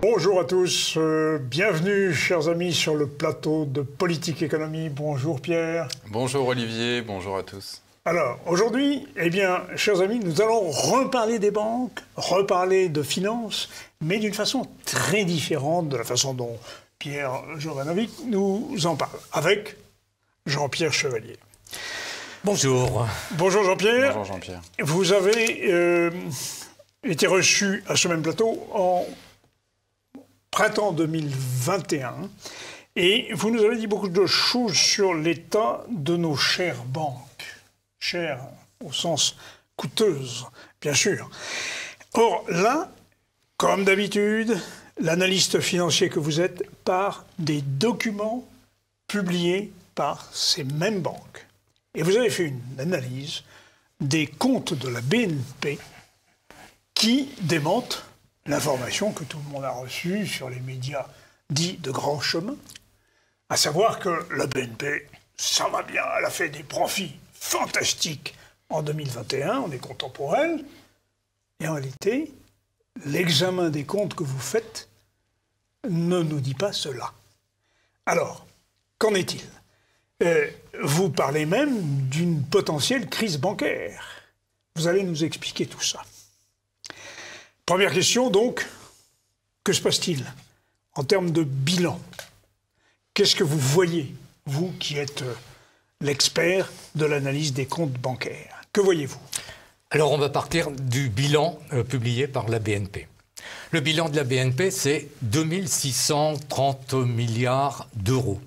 Bonjour à tous, bienvenue chers amis sur le plateau de Politique Économie. Bonjour Pierre. Bonjour Olivier, bonjour à tous. Alors aujourd'hui, eh bien, chers amis, nous allons reparler des banques, reparler de finances, mais d'une façon très différente de la façon dont Pierre Jovanovic nous en parle, avec Jean-Pierre Chevalier. Bonjour. Bonjour Jean-Pierre. Bonjour Jean-Pierre. Vous avez été reçu à ce même plateau en printemps 2021 et vous nous avez dit beaucoup de choses sur l'état de nos chères banques. Chères au sens coûteuses, bien sûr. Or là, comme d'habitude, l'analyste financier que vous êtes part des documents publiés par ces mêmes banques. Et vous avez fait une analyse des comptes de la BNP qui démentent l'information que tout le monde a reçue sur les médias dits de grand chemin, à savoir que la BNP, ça va bien, elle a fait des profits fantastiques en 2021, on est content pour elle, et en réalité, l'examen des comptes que vous faites ne nous dit pas cela. Alors, qu'en est-il ? Vous parlez même d'une potentielle crise bancaire. Vous allez nous expliquer tout ça. Première question donc, que se passe-t-il en termes de bilan? Qu'est-ce que vous voyez, vous qui êtes l'expert de l'analyse des comptes bancaires? Que voyez-vous? Alors on va partir du bilan publié par la BNP. Le bilan de la BNP, c'est 2630 milliards d'euros.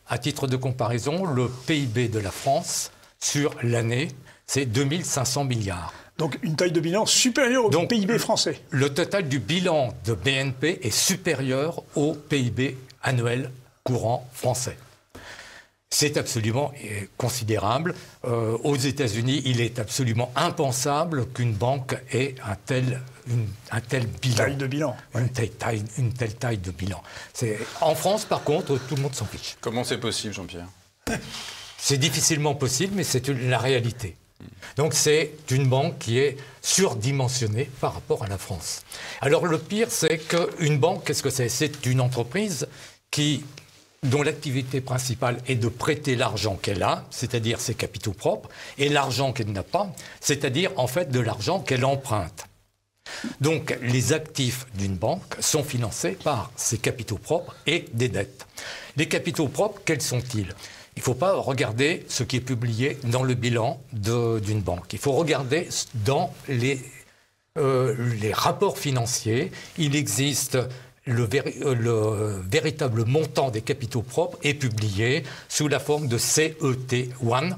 À titre de comparaison, le PIB de la France sur l'année, c'est 2500 milliards. Donc une taille de bilan supérieure au PIB français. Le total du bilan de BNP est supérieur au PIB annuel courant français. C'est absolument considérable. Aux États-Unis, il est absolument impensable qu'une banque ait un tel bilan. Taille de bilan. Une telle taille de bilan. En France, par contre, tout le monde s'en fiche. Comment c'est possible, Jean-Pierre? C'est difficilement possible, mais c'est la réalité. Donc c'est une banque qui est surdimensionnée par rapport à la France. Alors le pire, c'est qu'une banque, qu'est-ce que c'est? C'est une entreprise dont l'activité principale est de prêter l'argent qu'elle a, c'est-à-dire ses capitaux propres, et l'argent qu'elle n'a pas, c'est-à-dire en fait de l'argent qu'elle emprunte. Donc les actifs d'une banque sont financés par ses capitaux propres et des dettes. Les capitaux propres, quels sont-ils? Il ne faut pas regarder ce qui est publié dans le bilan d'une banque. Il faut regarder dans les rapports financiers. Il existe le véritable montant des capitaux propres est publié sous la forme de CET1,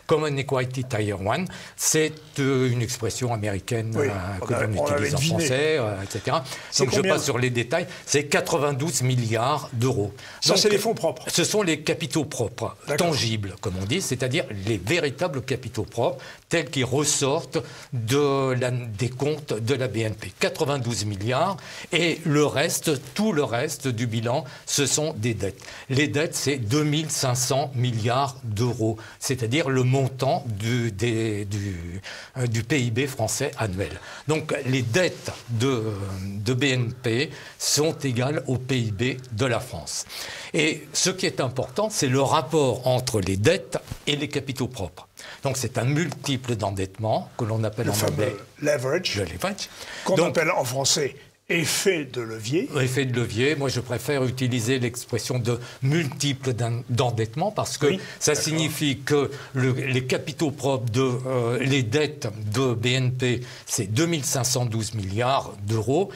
Common Equity Tier 1. C'est une expression américaine que l'on utilise en français, etc. Donc je passe sur les détails. C'est 92 milliards d'euros. Ça, c'est les fonds propres. Ce sont les capitaux propres, tangibles, comme on dit, c'est-à-dire les véritables capitaux propres, tels qu'ils ressortent des comptes de la BNP. 92 milliards. Et tout le reste du bilan, ce sont des dettes. Les dettes, c'est 2500 milliards d'euros, c'est-à-dire le montant du PIB français annuel. Donc les dettes de BNP sont égales au PIB de la France. Et ce qui est important, c'est le rapport entre les dettes et les capitaux propres. Donc c'est un multiple d'endettement que l'on appelle en anglais leverage, qu'on appelle en français effet de levier. Effet de levier. Moi, je préfère utiliser l'expression de multiple d'endettement parce que ça signifie que les capitaux propres les dettes de BNP, c'est 2512 milliards d'euros.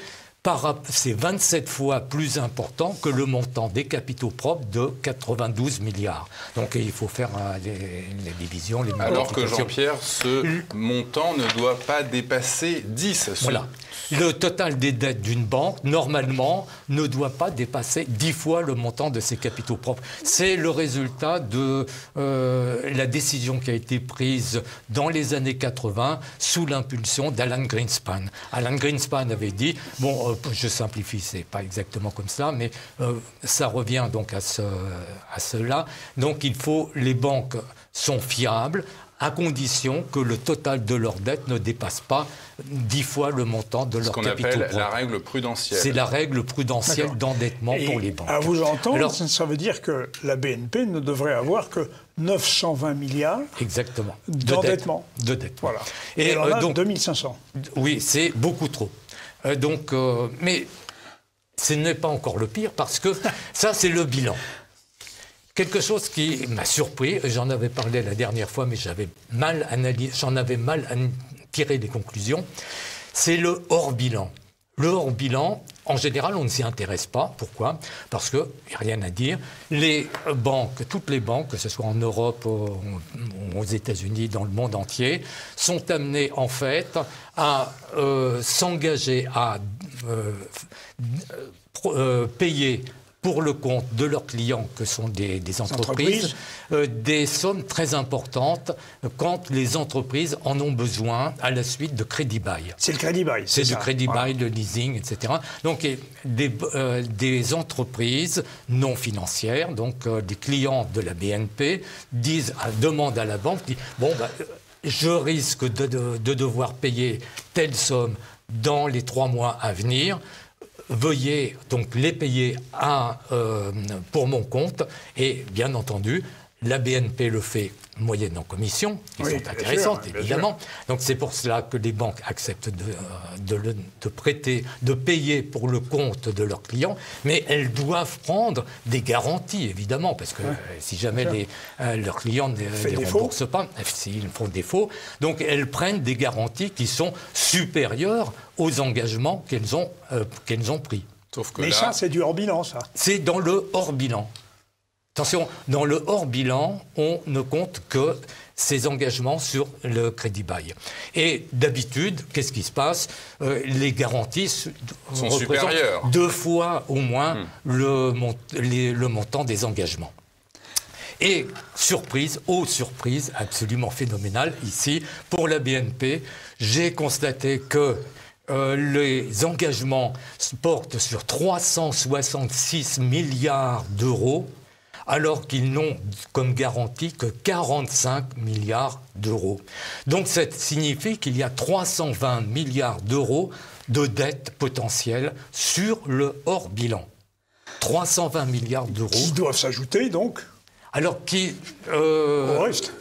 C'est 27 fois plus important que le montant des capitaux propres de 92 milliards. Donc il faut faire les divisions, les multiplications. Alors que Jean-Pierre, ce montant ne doit pas dépasser 10. Voilà. Le total des dettes d'une banque, normalement, ne doit pas dépasser 10 fois le montant de ses capitaux propres. C'est le résultat de la décision qui a été prise dans les années 80 sous l'impulsion d'Alan Greenspan. Alan Greenspan avait dit, je simplifie, c'est pas exactement comme ça, mais ça revient donc à cela. Donc les banques sont fiables, à condition que le total de leur dette ne dépasse pas 10 fois le montant de leur capitaux propres. Ce qu'on appelle la règle prudentielle. C'est la règle prudentielle d'endettement pour les banques. À vous entendre, ça veut dire que la BNP ne devrait avoir que 920 milliards exactement d'endettement. De dette. Voilà. Et alors là, donc, 2500. Oui, c'est beaucoup trop. Mais ce n'est pas encore le pire parce que ça, c'est le bilan. Quelque chose qui m'a surpris, j'en avais parlé la dernière fois, mais j'en avais mal tiré des conclusions, c'est le hors-bilan. Le hors-bilan, en général, on ne s'y intéresse pas. Pourquoi ? Parce qu'il n'y a rien à dire. Les banques, toutes les banques, que ce soit en Europe, aux États-Unis, dans le monde entier, sont amenées en fait à s'engager à payer pour le compte de leurs clients, que sont des entreprises, des sommes très importantes quand les entreprises en ont besoin à la suite de crédit bail. C'est le crédit bail. C'est du crédit bail, le leasing, etc. Donc des entreprises non financières, donc des clients de la BNP, demandent à la banque, je risque de devoir payer telle somme dans les 3 mois à venir. Veuillez donc les payer pour mon compte. Et bien entendu, la BNP le fait moyennant commission, qui sont intéressantes, évidemment. Donc c'est pour cela que les banques acceptent de prêter, de payer pour le compte de leurs clients, mais elles doivent prendre des garanties, évidemment, parce que si jamais leurs clients ne remboursent pas, s'ils font défaut, donc elles prennent des garanties qui sont supérieures aux engagements qu'elles ont pris. Sauf que ça, c'est du hors-bilan, ça. C'est dans le hors-bilan. Attention, dans le hors-bilan, on ne compte que ces engagements sur le crédit bail. Et d'habitude, qu'est-ce qui se passe ? Les garanties sont supérieures. 2 fois au moins le montant des engagements. Et surprise absolument phénoménale ici, pour la BNP, j'ai constaté que les engagements portent sur 366 milliards d'euros, alors qu'ils n'ont comme garantie que 45 milliards d'euros. Donc ça signifie qu'il y a 320 milliards d'euros de dettes potentielles sur le hors-bilan. 320 milliards d'euros. Qui doivent s'ajouter donc ? Alors au reste.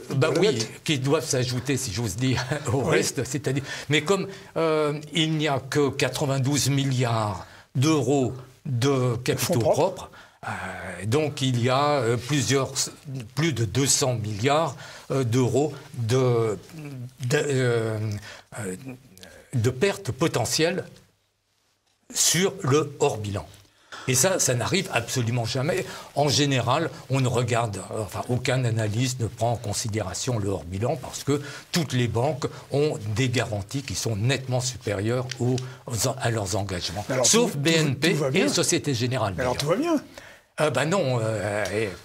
Qui doivent s'ajouter, si j'ose dire, au reste, c'est-à-dire. Mais comme il n'y a que 92 milliards d'euros de capitaux propres, donc il y a plus de 200 milliards d'euros de pertes potentielles sur le hors-bilan. Et ça n'arrive absolument jamais. En général, on ne regarde, aucun analyste ne prend en considération le hors-bilan parce que toutes les banques ont des garanties qui sont nettement supérieures à leurs engagements. Sauf BNP et Société Générale. Alors tout va bien. Non,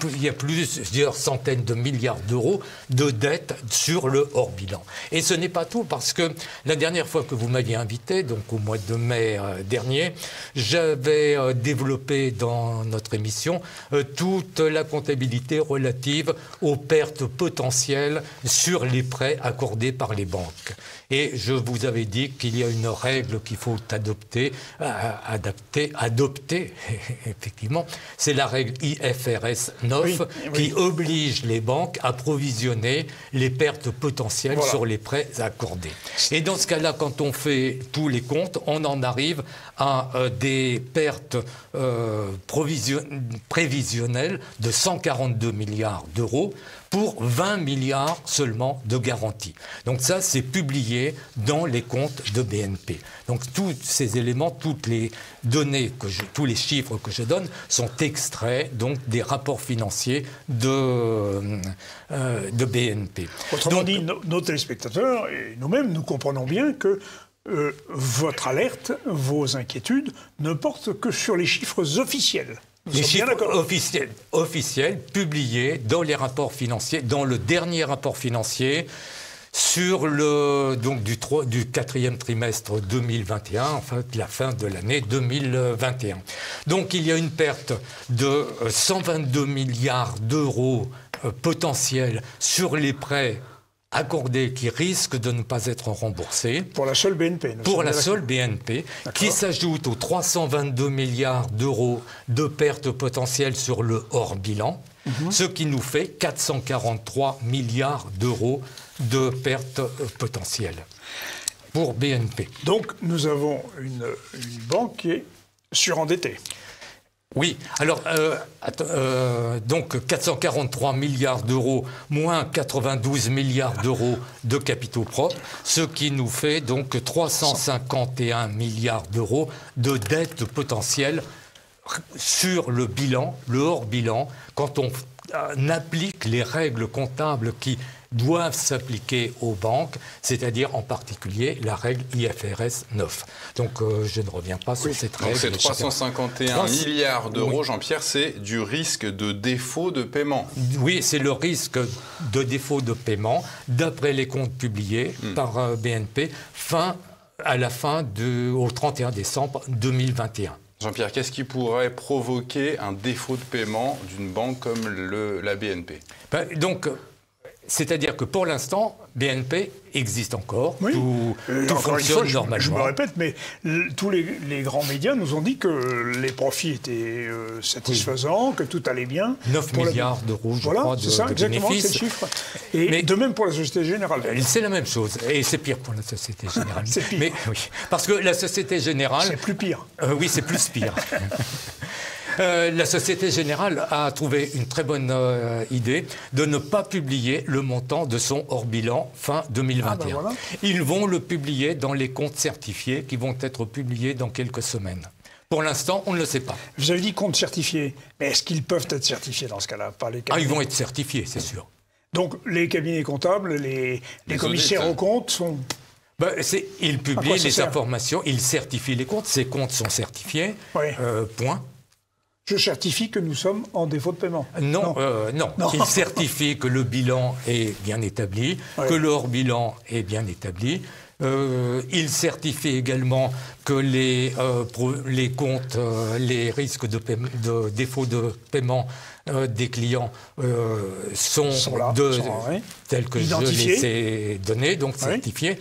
il y a plusieurs centaines de milliards d'euros de dettes sur le hors-bilan. Et ce n'est pas tout, parce que la dernière fois que vous m'aviez invité, donc au mois de mai dernier, j'avais développé dans notre émission toute la comptabilité relative aux pertes potentielles sur les prêts accordés par les banques. Et je vous avais dit qu'il y a une règle qu'il faut adopter, effectivement, c'est la règle IFRS 9 qui oblige les banques à provisionner les pertes potentielles sur les prêts accordés. Et dans ce cas-là, quand on fait tous les comptes, on en arrive à des pertes prévisionnelles de 142 milliards d'euros pour 20 milliards seulement de garantie. Donc ça, c'est publié dans les comptes de BNP. Donc tous ces éléments, toutes les données, tous les chiffres que je donne sont extraits donc, des rapports financiers de BNP. Autrement dit, nos téléspectateurs et nous-mêmes, nous comprenons bien que votre alerte, vos inquiétudes ne portent que sur les chiffres officiels. Les chiffres officiels publiés dans les rapports financiers, dans le dernier rapport financier sur du quatrième trimestre 2021, enfin la fin de l'année 2021. Donc il y a une perte de 122 milliards d'euros potentiels sur les prêts accordés qui risquent de ne pas être remboursés. Pour la seule BNP. Pour la seule BNP, qui s'ajoute aux 322 milliards d'euros de pertes potentielles sur le hors-bilan, ce qui nous fait 443 milliards d'euros de pertes potentielles pour BNP. Donc nous avons une banque qui est surendettée. Oui, alors, donc 443 milliards d'euros moins 92 milliards d'euros de capitaux propres, ce qui nous fait donc 351 milliards d'euros de dettes potentielles sur le bilan, le hors-bilan, quand on applique les règles comptables qui doivent s'appliquer aux banques, c'est-à-dire en particulier la règle IFRS 9. Donc je ne reviens pas sur cette règle. Donc c'est 351 milliards d'euros, Jean-Pierre, c'est du risque de défaut de paiement. Oui, c'est le risque de défaut de paiement, d'après les comptes publiés par BNP, au 31 décembre 2021. Jean-Pierre, qu'est-ce qui pourrait provoquer un défaut de paiement d'une banque comme la BNP ? C'est-à-dire que pour l'instant, BNP existe encore, oui. tout fonctionne normalement. Je me répète, mais tous les grands médias nous ont dit que les profits étaient satisfaisants, que tout allait bien. 9 milliards d'euros, je crois, de bénéfices. Voilà, c'est ça, exactement, c'est le chiffre. Et de même pour la Société Générale. C'est la même chose, et c'est pire pour la Société Générale. C'est pire. Mais, oui, parce que la Société Générale... C'est plus pire. Oui, c'est plus pire. La Société Générale a trouvé une très bonne idée de ne pas publier le montant de son hors-bilan fin 2021. Voilà. Ils vont le publier dans les comptes certifiés qui vont être publiés dans quelques semaines. Pour l'instant, on ne le sait pas. Vous avez dit comptes certifiés, mais est-ce qu'ils peuvent être certifiés dans ce cas-là par les cabinets ? Ils vont être certifiés, c'est sûr. Donc les cabinets comptables, les commissaires aux comptes sont... Ils publient les informations, ils certifient les comptes, ces comptes sont certifiés, oui. Point. Je certifie que nous sommes en défaut de paiement. Non. Il certifie que le bilan est bien établi, que le hors-bilan est bien établi. Il certifie également que les comptes, les risques de défaut de paiement des clients sont tels que identifiés. Je les ai donnés, donc certifiés.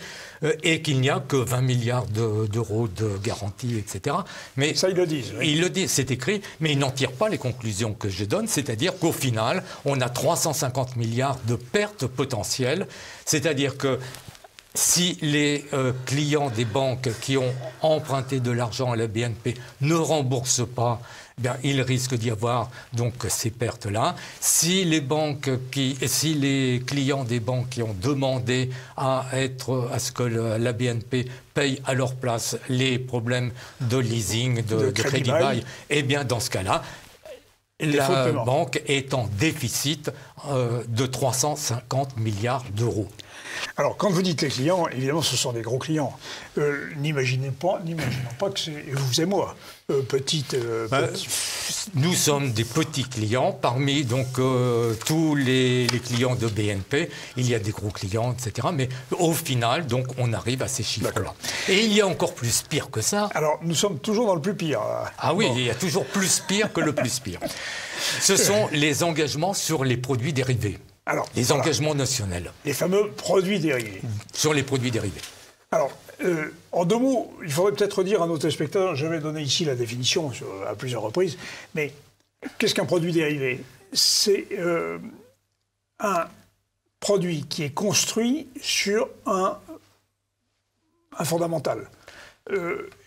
Et qu'il n'y a que 20 milliards d'euros de garantie, etc. Mais ça, ils le disent. Oui. Ils le disent, c'est écrit, mais ils n'en tirent pas les conclusions que je donne, c'est-à-dire qu'au final, on a 350 milliards de pertes potentielles, c'est-à-dire que si les clients des banques qui ont emprunté de l'argent à la BNP ne remboursent pas, il risque d'y avoir donc ces pertes-là. Si les clients des banques qui ont demandé à ce que la BNP paye à leur place les problèmes de leasing, de crédit bail, dans ce cas-là, la banque est en déficit de 350 milliards d'euros. Alors, quand vous dites les clients, évidemment, ce sont des gros clients. N'imaginons pas que c'est vous et moi, petites. Nous sommes des petits clients. Parmi donc tous les clients de BNP, il y a des gros clients, etc. Mais au final, donc, on arrive à ces chiffres-là. Et il y a encore plus pire que ça. Alors, nous sommes toujours dans le plus pire. Ah oui, il y a toujours plus pire que le plus pire. Ce sont les engagements sur les produits dérivés. Alors, les engagements notionnels. Les fameux produits dérivés. Sur les produits dérivés. Alors, en deux mots, il faudrait peut-être dire à nos téléspectateurs, j'avais donné ici la définition à plusieurs reprises, mais qu'est-ce qu'un produit dérivé ? C'est un produit qui est construit sur un fondamental.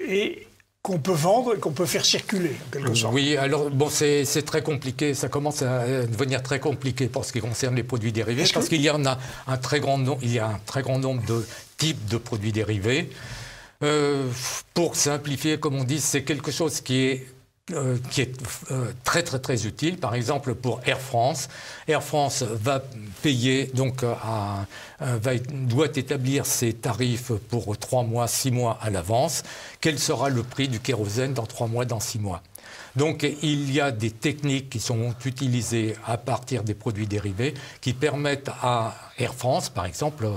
Et qu'on peut vendre et qu'on peut faire circuler, en quelque sorte. Oui, alors, c'est très compliqué. Ça commence à devenir très compliqué pour ce qui concerne les produits dérivés, parce qu'il y en a un très grand nombre, de types de produits dérivés. Pour simplifier, comme on dit, c'est quelque chose qui est très très très utile. Par exemple, pour Air France. Air France va payer, donc doit établir ses tarifs pour 3 mois, 6 mois à l'avance. Quel sera le prix du kérosène dans 3 mois, dans 6 mois ? Donc il y a des techniques qui sont utilisées à partir des produits dérivés qui permettent à Air France, par exemple,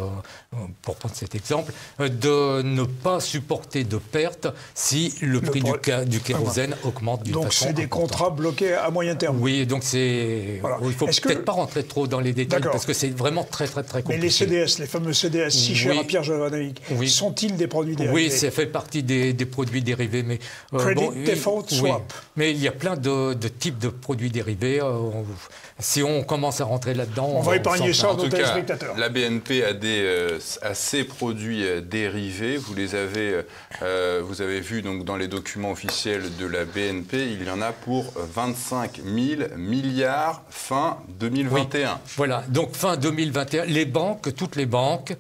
pour prendre cet exemple, de ne pas supporter de pertes si le prix du kérosène augmente d'une façon Donc c'est des importante. contrats bloqués à moyen terme. Oui, donc c'est... Voilà. Il ne faut peut-être pas rentrer trop dans les détails, parce que c'est vraiment très compliqué. Mais les CDS, les fameux CDS si chers à Pierre Jovanovic, sont-ils des produits dérivés? Oui, ça fait partie des produits dérivés. Mais, Credit Default Swap. Mais il y a plein de types de produits dérivés. Si on commence à rentrer là-dedans... On va épargner ça à nos téléspectateurs. La BNP a ses produits dérivés. Vous avez vu donc, dans les documents officiels de la BNP, il y en a pour 25 000 milliards fin 2021. Oui, voilà, donc fin 2021, toutes les banques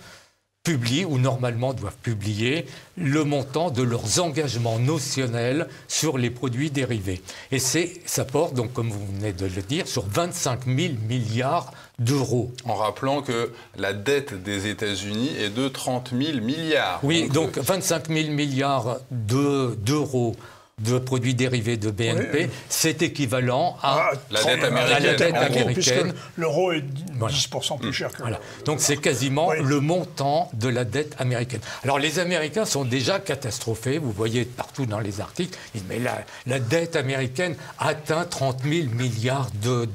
publient, ou normalement doivent publier, le montant de leurs engagements notionnels sur les produits dérivés. Et ça porte, donc, comme vous venez de le dire, sur 25 000 milliards d'euros. En rappelant que la dette des États-Unis est de 30 000 milliards. Oui, donc 25 000 milliards d'euros de produits dérivés de BNP, c'est équivalent à la dette américaine. Puisque l'euro est 10% plus cher que voilà. Donc c'est quasiment le montant de la dette américaine. Alors les Américains sont déjà catastrophés, vous voyez partout dans les articles, ils disent, mais la dette américaine atteint 30 000 milliards de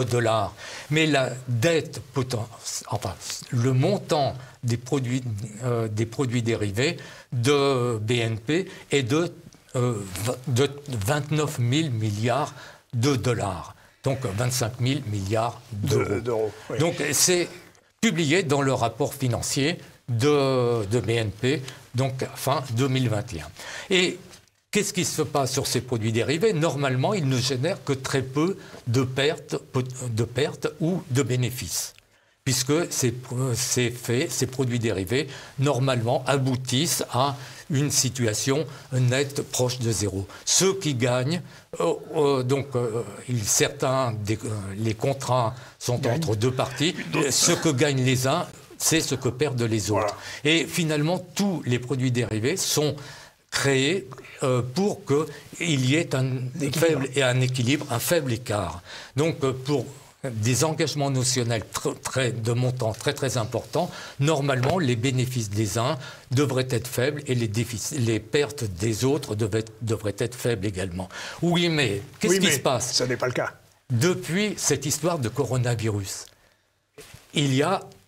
dollars. Mais la dette le montant des produits dérivés de BNP est de 29 000 milliards de dollars, donc 25 000 milliards d'euros. Oui. Donc c'est publié dans le rapport financier de BNP, donc fin 2021. Et qu'est-ce qui se passe sur ces produits dérivés? Normalement, ils ne génèrent que très peu de pertes ou de bénéfices, puisque ces produits dérivés, normalement, aboutissent à une situation nette proche de zéro. Ceux qui gagnent, les contrats sont entre deux parties. Ce que gagnent les uns, c'est ce que perdent les autres. Voilà. Et finalement, tous les produits dérivés sont créés pour qu'il y ait un équilibre, un faible écart. Donc, pour des engagements notionnels de montant très important, normalement, les bénéfices des uns devraient être faibles et les pertes des autres devraient être faibles également. Oui, mais qu'est-ce qui se passe? Ça n'est pas le cas. Depuis cette histoire de coronavirus,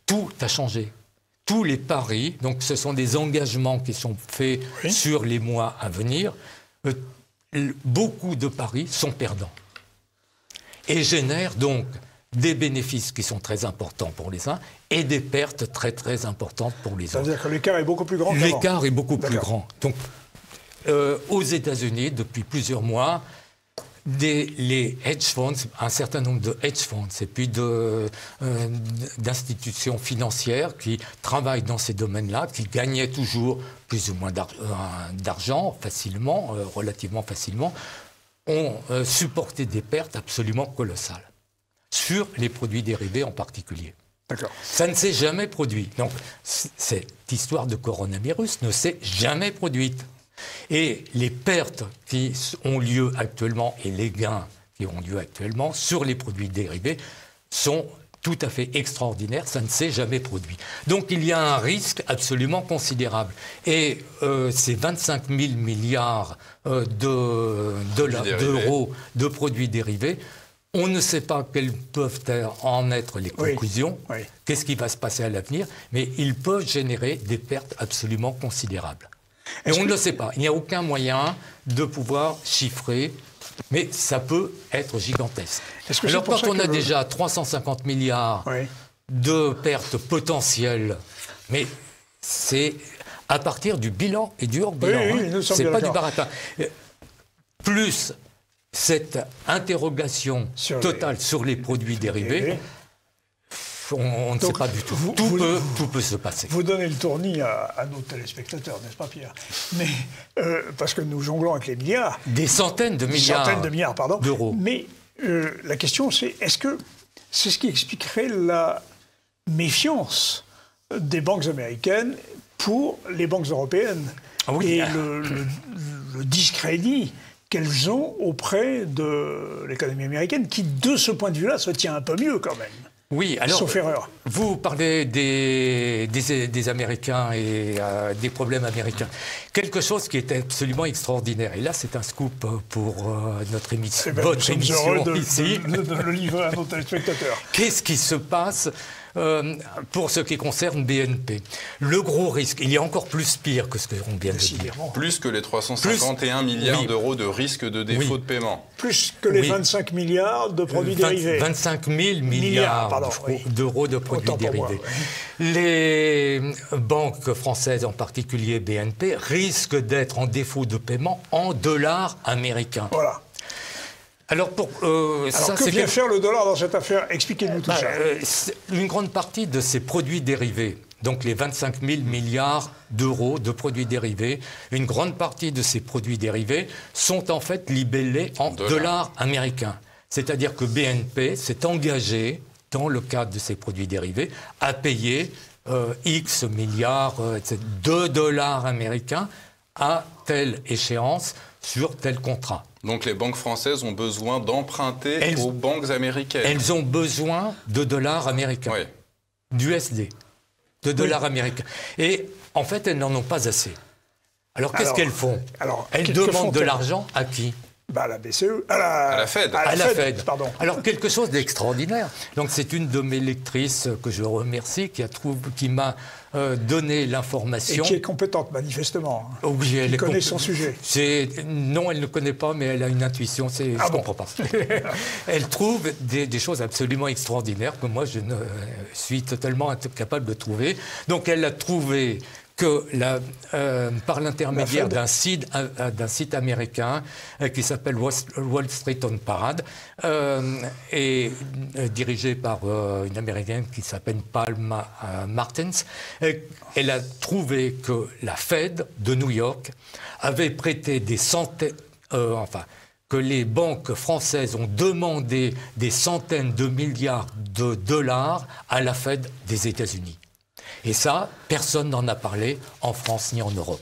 tout a changé. Tous les paris, donc ce sont des engagements qui sont faits sur les mois à venir, beaucoup de paris sont perdants. Et génèrent donc des bénéfices qui sont très importants pour les uns et des pertes très importantes pour les autres. C'est-à-dire que l'écart est beaucoup plus grand qu'avant. L'écart est beaucoup plus grand. Donc, aux États-Unis, depuis plusieurs mois, les hedge funds, un certain nombre de hedge funds et puis d'institutions financières qui travaillent dans ces domaines-là, qui gagnaient toujours plus ou moins d'argent facilement, relativement facilement, ont supporté des pertes absolument colossales, sur les produits dérivés en particulier. D'accord. Ça ne s'est jamais produit. Donc, cette histoire de coronavirus ne s'est jamais produite. Et les pertes qui ont lieu actuellement et les gains qui ont lieu actuellement sur les produits dérivés sont tout à fait extraordinaires. Ça ne s'est jamais produit. Donc, il y a un risque absolument considérable. Et ces 25 000 milliards d'euros de produits dérivés, on ne sait pas quelles peuvent en être les conclusions, qu'est-ce qui va se passer à l'avenir, mais ils peuvent générer des pertes absolument considérables. Et on ne le sait pas. Il n'y a aucun moyen de pouvoir chiffrer, mais ça peut être gigantesque. Alors quand on a déjà 350 milliards de pertes potentielles, mais c'est à partir du bilan et du hors-bilan. C'est pas du baratin. Plus cette interrogation totale sur les produits dérivés, on ne sait pas du tout. Tout peut se passer. Vous donnez le tournis à nos téléspectateurs, n'est-ce pas, Pierre? Mais parce que nous jonglons avec les milliards. Des centaines de milliards, d'euros. Mais la question, c'est est-ce que c'est ce qui expliquerait la méfiance des banques américaines pour les banques européennes et le discrédit qu'elles ont auprès de l'économie américaine, qui, de ce point de vue-là, se tient un peu mieux quand même. Oui, alors, sauf erreur. Vous parlez des Américains et des problèmes américains. Quelque chose qui est absolument extraordinaire. Et là, c'est un scoop pour notre émission. Votre émission ici. De le livrer à nos téléspectateurs. Qu'est-ce qui se passe pour ce qui concerne BNP? Le gros risque, il y a encore plus pire que ce qu'on vient de dire. Plus que les 351 milliards d'euros de risque de défaut de paiement. Plus que les 25 milliards de produits dérivés. 25 000 milliards d'euros de produits dérivés. Les banques françaises, en particulier BNP, risquent d'être en défaut de paiement en dollars américains. Voilà. Alors, que vient faire le dollar dans cette affaire? Expliquez-nous tout ça. Une grande partie de ces produits dérivés, donc les 25 000 milliards d'euros de produits dérivés, une grande partie de ces produits dérivés sont en fait libellés en dollars américains. C'est-à-dire que BNP s'est engagé, dans le cadre de ces produits dérivés, à payer X milliards de dollars américains à telle échéance sur tel contrat. Donc les banques françaises ont besoin d'emprunter aux banques américaines. Elles ont besoin de dollars américains, d'USD, de dollars américains. Et en fait, elles n'en ont pas assez. Alors qu'est-ce qu'elles font? Elles demandent de l'argent à qui? À la BCE, à la Fed. À la Fed. Pardon. Alors, quelque chose d'extraordinaire. Donc, c'est une de mes lectrices que je remercie qui m'a donné l'information. Et qui est compétente, manifestement. Oui, elle connaît son sujet. Non, elle ne connaît pas, mais elle a une intuition. Je ne comprends pas. Elle trouve des choses absolument extraordinaires que moi, je ne suis totalement incapable de trouver. Donc, elle a trouvé que par l'intermédiaire d'un site américain qui s'appelle Wall Street on Parade et dirigé par une Américaine qui s'appelle Palma Martins, elle a trouvé que la Fed de New York avait prêté des centaines, que les banques françaises ont demandé des centaines de milliards de dollars à la Fed des États-Unis. Et ça, personne n'en a parlé en France ni en Europe.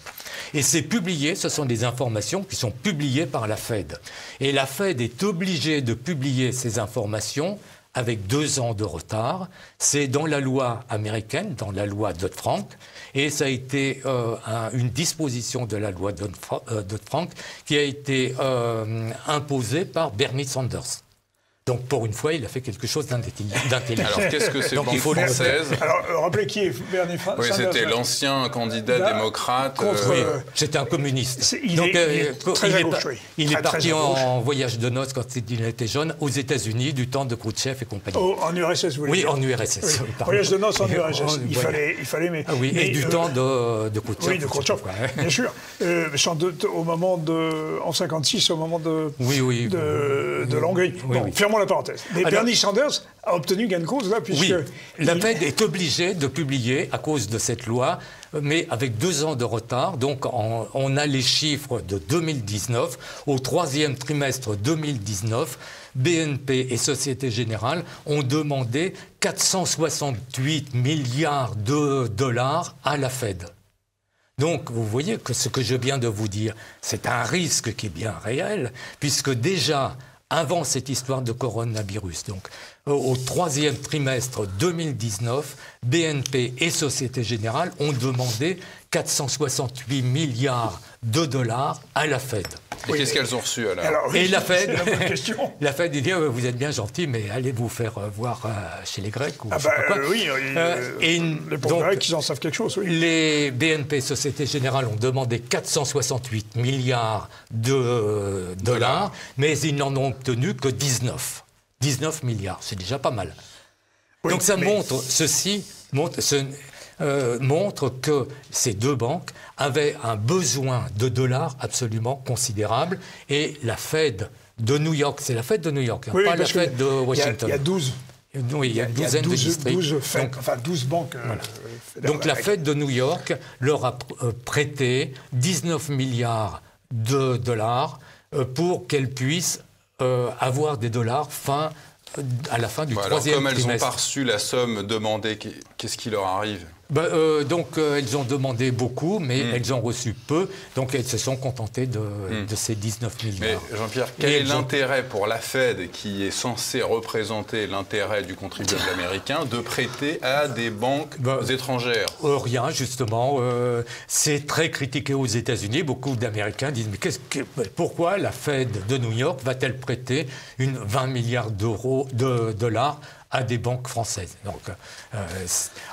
Et c'est publié, ce sont des informations qui sont publiées par la Fed. Et la Fed est obligée de publier ces informations avec 2 ans de retard. C'est dans la loi américaine, dans la loi Dodd-Frank, et ça a été une disposition de la loi Dodd-Frank qui a été imposée par Bernie Sanders. Donc, pour une fois, il a fait quelque chose d'intelligent. Alors, qu'est-ce que ces banques françaises? Alors, rappelez qui est Bernie Sanders? Oui, c'était l'ancien candidat démocrate. C'était un communiste. Il est très à gauche, oui. Il est parti en voyage de noces quand il était jeune aux États-Unis, du temps de Khrouchtchev et compagnie. En URSS, vous voulez dire? Oui, en URSS. Oui. Voyage de noces en URSS. Il fallait, mais... et du temps de Khrouchtchev. Oui, de Khrouchtchev, bien sûr. Au moment en 56, au moment de l'Hongrie. Fermons la parenthèse. Mais Bernie Sanders a obtenu gain de cause, là, puisque... Oui, la Fed est obligée de publier, à cause de cette loi, mais avec 2 ans de retard. Donc, on a les chiffres de 2019. Au 3e trimestre 2019, BNP et Société Générale ont demandé 468 milliards de dollars à la Fed. Donc, vous voyez que ce que je viens de vous dire, c'est un risque qui est bien réel, puisque déjà... Avant cette histoire de coronavirus, donc au 3e trimestre 2019, BNP et Société Générale ont demandé 468 milliards de dollars à la Fed. Et qu'est-ce qu'elles ont reçu alors? Et la Fed, la Fed dit vous êtes bien gentil, mais allez vous faire voir chez les Grecs ou je sais pas quoi. Oui, les pauvres Grecs, ils en savent quelque chose. Oui. Les BNP Société Générale ont demandé 468 milliards de dollars, mais ils n'en ont obtenu que 19. 19 milliards, c'est déjà pas mal. Oui, donc ça montre que ces 2 banques avaient un besoin de dollars absolument considérable. Et la Fed de New York, c'est la Fed de New York, pas la Fed de Washington. Il y a 12. Oui, il y a une douzaine de districts. 12 banques. Voilà. Donc la Fed de New York leur a prêté 19 milliards de dollars pour qu'elles puissent avoir des dollars à la fin du 3e trimestre. Comme elles n'ont pas reçu la somme demandée, qu'est-ce qui leur arrive? Elles ont demandé beaucoup, mais elles ont reçu peu. Donc, elles se sont contentées de ces 19 milliards. Mais Jean-Pierre, quel est l'intérêt pour la Fed, qui est censée représenter l'intérêt du contribuable américain, de prêter à des banques étrangères? Rien, justement. C'est très critiqué aux États-Unis. Beaucoup d'Américains disent mais pourquoi la Fed de New York va-t-elle prêter 20 milliards de dollars à des banques françaises? Donc,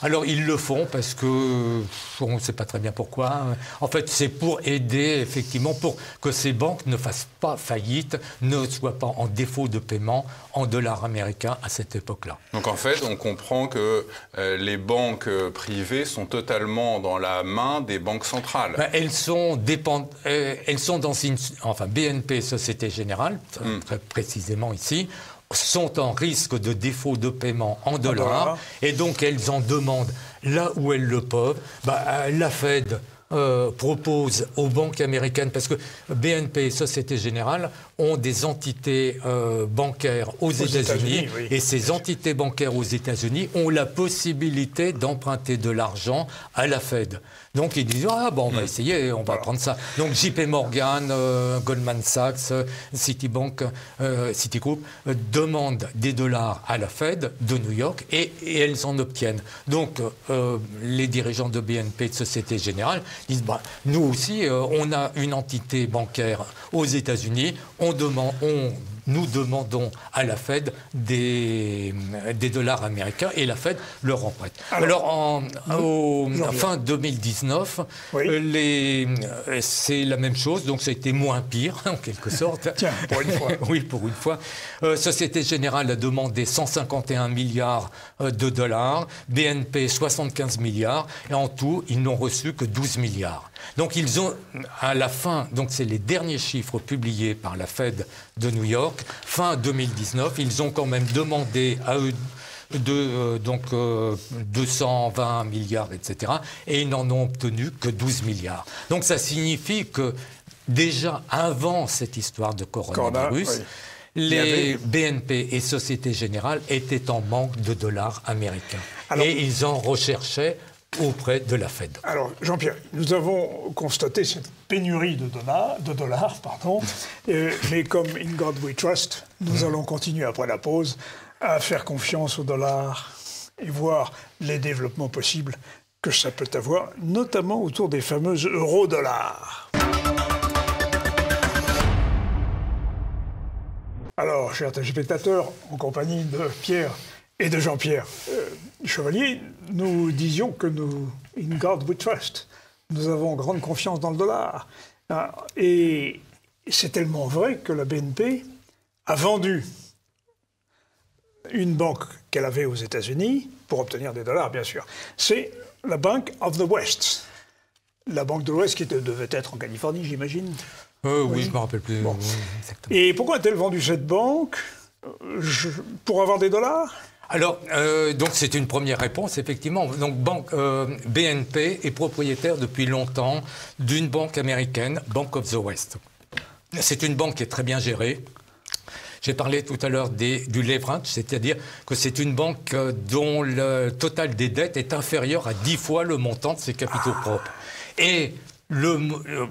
alors ils le font parce que on ne sait pas très bien pourquoi. En fait, c'est pour aider, effectivement, pour que ces banques ne fassent pas faillite, ne soient pas en défaut de paiement en dollars américains à cette époque-là. Donc en fait, on comprend que les banques privées sont totalement dans la main des banques centrales. Elles sont dans BNP, Société Générale, très précisément ici, sont en risque de défaut de paiement en dollars, et donc elles en demandent là où elles le peuvent. La Fed propose aux banques américaines, parce que BNP et Société Générale ont des entités bancaires aux États-Unis, oui. Et ces entités bancaires aux États-Unis ont la possibilité d'emprunter de l'argent à la Fed. Donc ils disent on va essayer, on va prendre ça. Donc JP Morgan, Goldman Sachs, Citigroup demandent des dollars à la Fed de New York et elles en obtiennent. Donc les dirigeants de BNP, de Société Générale, disent nous aussi on a une entité bancaire aux États-Unis, nous demandons à la Fed des dollars américains et la Fed leur en prête. Alors fin 2019, oui. C'est la même chose, donc ça a été moins pire en quelque sorte. Tiens, pour une fois. Oui, pour une fois. Société Générale a demandé 151 milliards de dollars, BNP 75 milliards, et en tout, ils n'ont reçu que 12 milliards. Donc ils ont, à la fin, donc c'est les derniers chiffres publiés par la Fed de New York, fin 2019, ils ont quand même demandé à eux 220 milliards, etc. Et ils n'en ont obtenu que 12 milliards. Donc ça signifie que déjà avant cette histoire de coronavirus, les BNP et Société Générale étaient en manque de dollars américains. Et ils en recherchaient auprès de la Fed. Alors, Jean-Pierre, nous avons constaté cette pénurie de dollars, mais comme In God We Trust, nous allons continuer après la pause à faire confiance au dollar et voir les développements possibles que ça peut avoir, notamment autour des fameux euro-dollars. Alors, chers téléspectateurs, en compagnie de Pierre et de Jean-Pierre Chevalier, nous disions que nous, in God we trust, nous avons grande confiance dans le dollar. Et c'est tellement vrai que la BNP a vendu une banque qu'elle avait aux États-Unis pour obtenir des dollars, bien sûr. C'est la Bank of the West. La Banque de l'Ouest qui devait être en Californie, j'imagine. Oui, je ne me rappelle plus exactement. Et pourquoi a-t-elle vendu cette banque pour avoir des dollars ? Alors, donc c'est une première réponse, effectivement. Donc, BNP est propriétaire depuis longtemps d'une banque américaine, Bank of the West. C'est une banque qui est très bien gérée. J'ai parlé tout à l'heure du leverage, c'est-à-dire que c'est une banque dont le total des dettes est inférieur à 10 fois le montant de ses capitaux propres. Et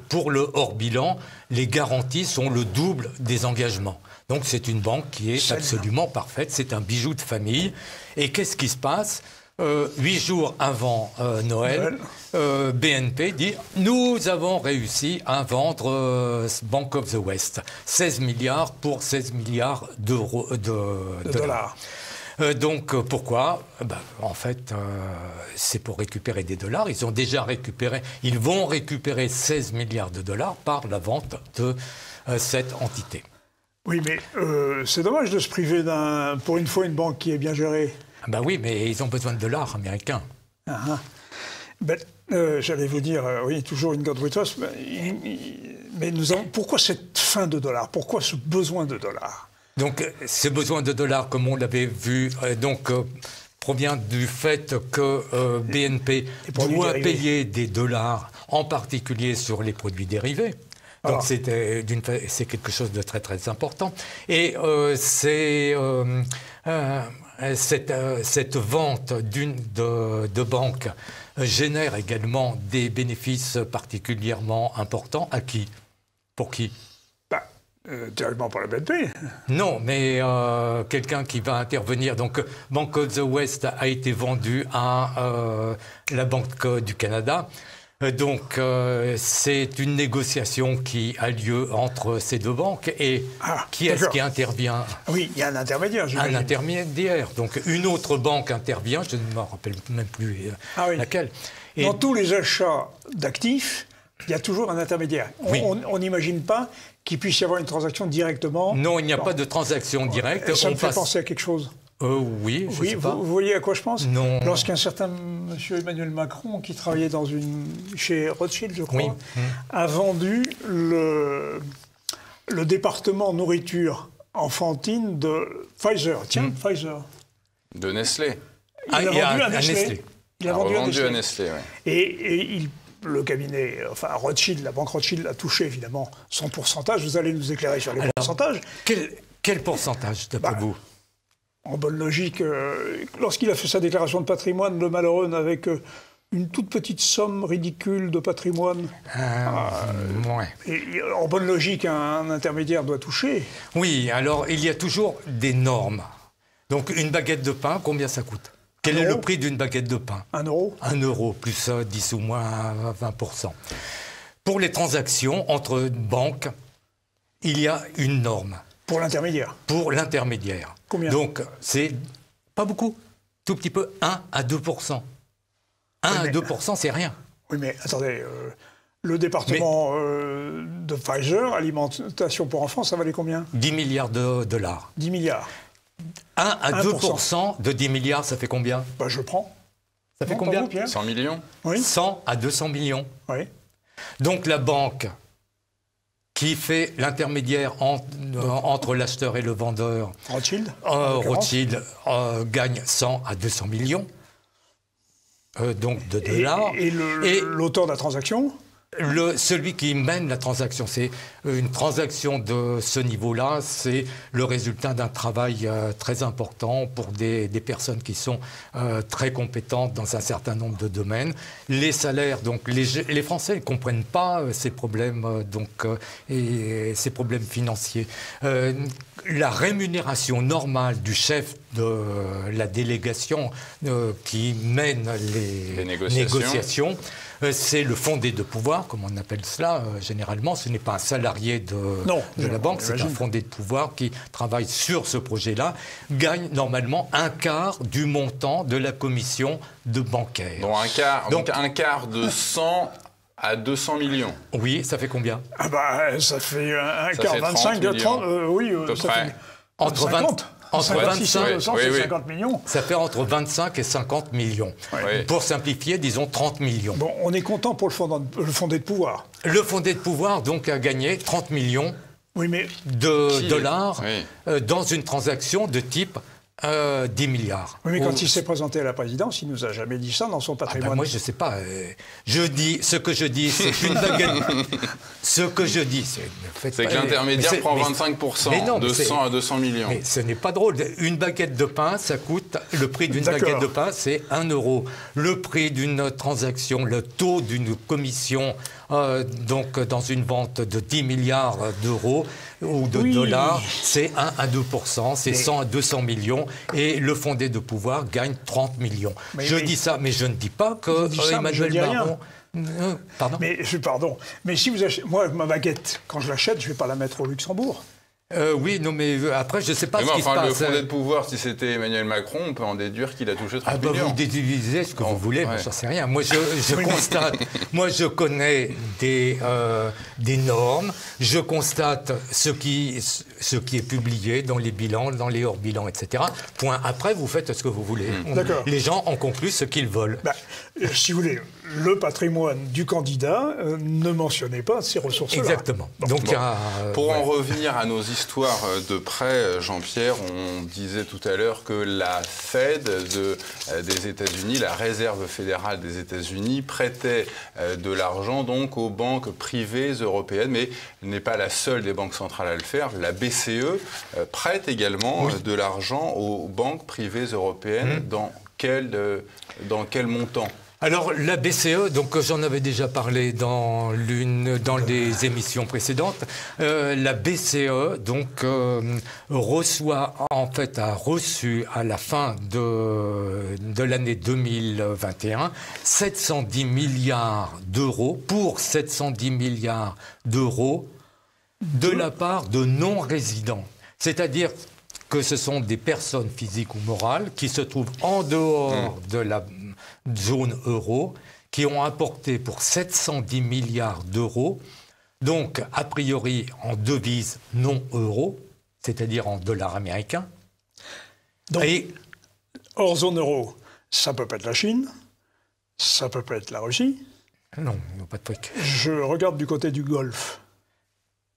pour le hors-bilan, les garanties sont le double des engagements. Donc c'est une banque qui est absolument parfaite, c'est un bijou de famille. Et qu'est-ce qui se passe ? 8 jours avant Noël, BNP dit « Nous avons réussi à vendre Bank of the West, 16 milliards pour 16 milliards de dollars. » Donc pourquoi ? En fait, c'est pour récupérer des dollars. Ils vont récupérer 16 milliards de dollars par la vente de cette entité. Oui, mais c'est dommage de se priver pour une fois, une banque qui est bien gérée. Oui, mais ils ont besoin de dollars américains. J'allais vous dire, oui, toujours une God we trust, mais pourquoi cette fin de dollars ? Pourquoi ce besoin de dollars ? Donc, ce besoin de dollars, comme on l'avait vu, provient du fait que BNP doit payer des dollars, en particulier sur les produits dérivés. Donc c'est quelque chose de très très important. Et cette vente de banques génère également des bénéfices particulièrement importants. À qui? Pour qui? Directement pour la BNP. Non, mais quelqu'un qui va intervenir. Donc, Bank of the West a été vendu à la Banque du Canada. Donc, c'est une négociation qui a lieu entre ces deux banques. Et qui est-ce qui intervient? Oui, il y a un intermédiaire, j'imagine. Un intermédiaire. Donc, une autre banque intervient, je ne me rappelle même plus laquelle. Et dans tous les achats d'actifs, il y a toujours un intermédiaire. On n'imagine pas qu'il puisse y avoir une transaction directement. Non, il n'y a pas de transaction directe. Ça me fait penser à quelque chose. Oui, je sais pas. Vous voyez à quoi je pense? Non. Lorsqu'un certain monsieur Emmanuel Macron, qui travaillait chez Rothschild, je crois, a vendu le département nourriture enfantine de Pfizer. Tiens, Pfizer. De Nestlé. Il a vendu à Nestlé. Il a vendu à Nestlé, oui. Et le cabinet, enfin Rothschild, la banque Rothschild a touché évidemment son pourcentage. Vous allez nous éclairer sur les pourcentages. Quel pourcentage, d'après vous? En bonne logique, lorsqu'il a fait sa déclaration de patrimoine, le malheureux n'avait qu'une toute petite somme ridicule de patrimoine. Et en bonne logique, un intermédiaire doit toucher. Oui, alors il y a toujours des normes. Donc une baguette de pain, combien ça coûte? Quel est le prix d'une baguette de pain? 1 euro. 1 euro, plus 10 ou moins 20%. Pour les transactions entre banques, il y a une norme. Pour l'intermédiaire? Pour l'intermédiaire. Combien? Donc, c'est pas beaucoup, tout petit peu, 1 à 2%. 1 à 2%, c'est rien. Oui, mais attendez, le département de Pfizer, alimentation pour enfants, ça valait combien? 10 milliards de dollars. 10 milliards. 1 à 2% de 10 milliards, ça fait combien? Je prends. Ça fait combien? 100 millions? Oui. 100 à 200 millions. Oui. Donc la banque qui fait l'intermédiaire entre l'acheteur et le vendeur, Rothschild gagne 100 à 200 millions donc de dollars. Et l'auteur de la transaction? Celui qui mène la transaction, c'est une transaction de ce niveau-là, c'est le résultat d'un travail très important pour des personnes qui sont très compétentes dans un certain nombre de domaines. Les salaires, donc les Français ne comprennent pas ces problèmes et ces problèmes financiers. La rémunération normale du chef de la délégation qui mène les négociations, c'est le fondé de pouvoir, comme on appelle cela généralement. Ce n'est pas un salarié de la banque, c'est un fondé de pouvoir qui travaille sur ce projet-là, gagne normalement un quart du montant de la commission de bancaire. Donc un quart de 100 à 200 millions. Oui, ça fait combien? Ça fait un quart, 25, 30, oui, ça fait entre 50. Entre 25 et 50 millions. Ça fait entre 25 et 50 millions. Oui. Pour simplifier, disons 30 millions. Bon, on est content pour le fondé de pouvoir. Le fondé de pouvoir, donc, a gagné 30 millions de dollars dans une transaction de type 10 milliards. Oui, mais quand il s'est présenté à la présidence, il ne nous a jamais dit ça dans son patrimoine. Moi, je ne sais pas. Ce que je dis, c'est une baguette. Ce que je dis, c'est que l'intermédiaire prend 25% de 100 à 200 millions. Mais ce n'est pas drôle. Une baguette de pain, ça coûte... Le prix d'une baguette de pain, c'est 1 euro. Le prix d'une transaction, le taux d'une commission, donc dans une vente de 10 milliards d'euros ou de dollars, c'est 1 à 2%, c'est 100 à 200 millions. Et le fondé de pouvoir gagne 30 millions. Je dis ça, mais je ne dis pas que Emmanuel Macron... Pardon. Mais si vous achetez... Moi, ma baguette, quand je l'achète, je ne vais pas la mettre au Luxembourg. Oui, non, mais après, je ne sais pas ce qui se passe. Le fondé de pouvoir, si c'était Emmanuel Macron, on peut en déduire qu'il a touché 30 millions. Vous déduisez ce que vous voulez, moi, j'en sais rien. Moi, je constate, moi, je connais des normes, je constate ce qui est publié dans les bilans, dans les hors-bilans, etc. Point. Après, vous faites ce que vous voulez. Les gens en concluent ce qu'ils veulent. Si vous voulez, le patrimoine du candidat ne mentionnait pas ces ressources-là. Exactement. Bon. Donc, Pour en revenir à nos histoires de prêt, Jean-Pierre, on disait tout à l'heure que la Fed des États-Unis, la Réserve fédérale des États-Unis, prêtait de l'argent donc aux banques privées européennes, mais n'est pas la seule des banques centrales à le faire. La BCE prête également de l'argent aux banques privées européennes. Dans quel montant ? Alors la BCE, donc j'en avais déjà parlé dans les émissions précédentes. La BCE donc a reçu à la fin de l'année 2021 710 milliards d'euros pour 710 milliards d'euros de la part de non-résidents, c'est-à-dire que ce sont des personnes physiques ou morales qui se trouvent en dehors de la zone euro, qui ont apporté pour 710 milliards d'euros, donc a priori en devises non euro, c'est-à-dire en dollars américains. Donc, hors zone euro, ça peut pas être la Chine, ça peut pas être la Russie. Non, pas de truc. Je regarde du côté du Golfe.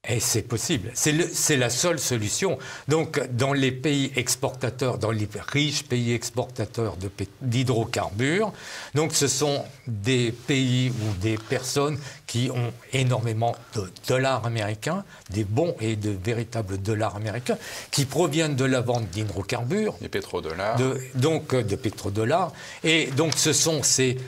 Et c'est possible. C'est la seule solution. Donc, dans les pays exportateurs, dans les riches pays exportateurs d'hydrocarbures, donc ce sont des pays ou des personnes qui ont énormément de dollars américains, des bons et de véritables dollars américains, qui proviennent de la vente d'hydrocarbures. Des pétrodollars. De pétrodollars. Et donc, ce sont ces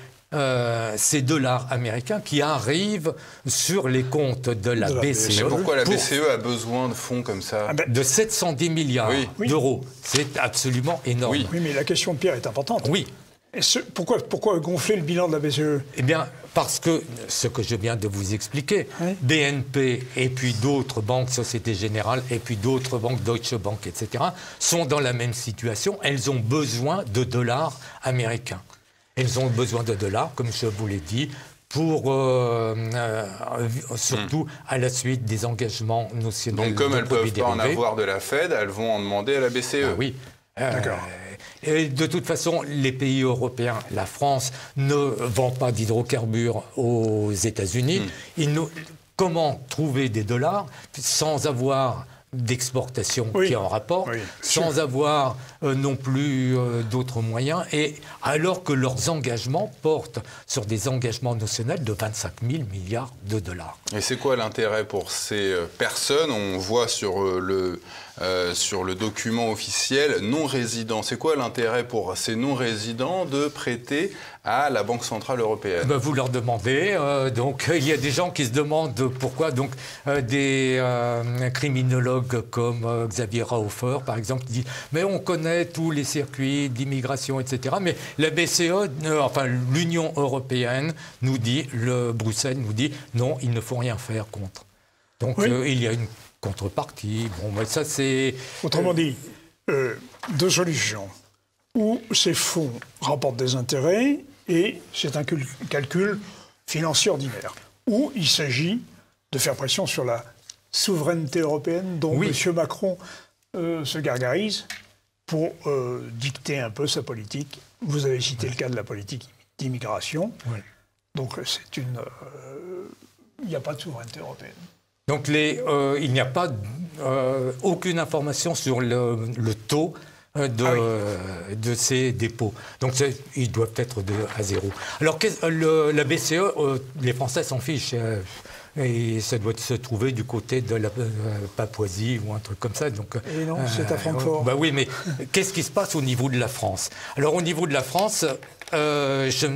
dollars américains qui arrivent sur les comptes de la BCE. Mais pourquoi la BCE a besoin de fonds comme ça ? De 710 milliards d'euros. C'est absolument énorme. Oui, mais la question de Pierre est importante. Oui. Pourquoi gonfler le bilan de la BCE ? Eh bien, parce que, ce que je viens de vous expliquer, BNP et puis d'autres banques, Société Générale, et puis d'autres banques, Deutsche Bank, etc., sont dans la même situation. Elles ont besoin de dollars américains. Elles ont besoin de dollars, comme je vous l'ai dit, pour surtout à la suite des engagements nationaux. Donc, comme elles ne peuvent pas en avoir de la Fed, elles vont en demander à la BCE. Ah oui. D'accord. Et de toute façon, les pays européens, la France, ne vend pas d'hydrocarbures aux États-Unis. Comment trouver des dollars sans avoir d'exportation qui est en rapport, sans avoir non plus d'autres moyens, et alors que leurs engagements portent sur des engagements nationaux de 25 000 milliards de dollars. Et c'est quoi l'intérêt pour ces personnes ? On voit sur le document officiel non-résident. C'est quoi l'intérêt pour ces non-résidents de prêter à la Banque Centrale Européenne ? Vous leur demandez. Donc, il y a des gens qui se demandent pourquoi des criminologues comme Xavier Rahofer, par exemple, disent « Mais on connaît tous les circuits d'immigration, etc. » Mais la BCE, l'Union européenne nous dit, Bruxelles nous dit « Non, il ne faut rien faire contre. » Donc, il y a une contrepartie. Bon, mais ça, c'est... Autrement dit, deux solutions. Ou ces fonds rapportent des intérêts et c'est un calcul financier ordinaire. Ou il s'agit de faire pression sur la souveraineté européenne dont M. Macron se gargarise pour dicter un peu sa politique. Vous avez cité le cas de la politique d'immigration. Donc il n'y a pas de souveraineté européenne. Donc il n'y a pas aucune information sur le taux de ces dépôts. Donc ils doivent être à zéro. Alors la BCE, les Français s'en fichent. Et ça doit se trouver du côté de la Papouasie ou un truc comme ça. Donc, et non, c'est à Francfort. Oui, mais qu'est-ce qui se passe au niveau de la France ? Alors au niveau de la France, j'ai